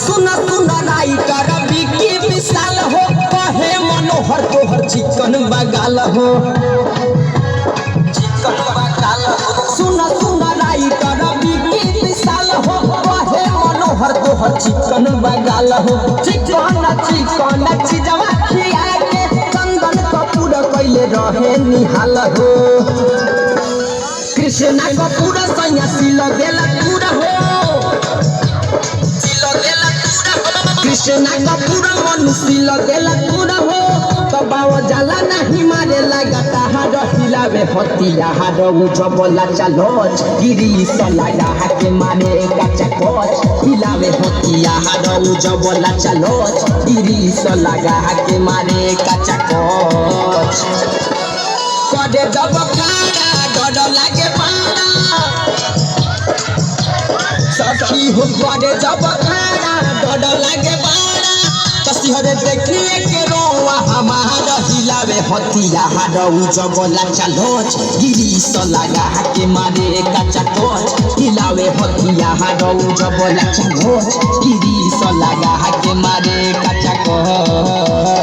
सुना सुना राइटर बिकी विशाल हो कहे मनोहर तोहर चिकन बगाल हो सुना सुना राइटर बिकी विशाल हो कहे मनोहर तोहर चिकन बगाल हो चिकन चिकन चीजवा खिया के चंदन कपूर कैले रहे निहाल हो कृष्णा कपूर सैया सिल देला पूरा हो कृष्णा कपूर मनुष्य लगेला पूरा हो तबाव जाला नहीं मारे लगाता हर हिलावे हतिया हर उजबला चलो गिरी सलाया के मारे कच्चा कोच हिलावे हतिया हर उजबला चलो गिरी सलाया के मारे कच्चा कोच कदे जब खाना डर लागे पाना सखी हो कदे जब खाना डर लागे बाड़ा कसी हरे देखिए के रोवा हमारा हिलावे हतिया हर उजबला चलोच गिरी सलाया के मारे कच्चा कोच हिलावे हतिया हर उजबला चलोच गिरी सलाया के मारे कच्चा कोच।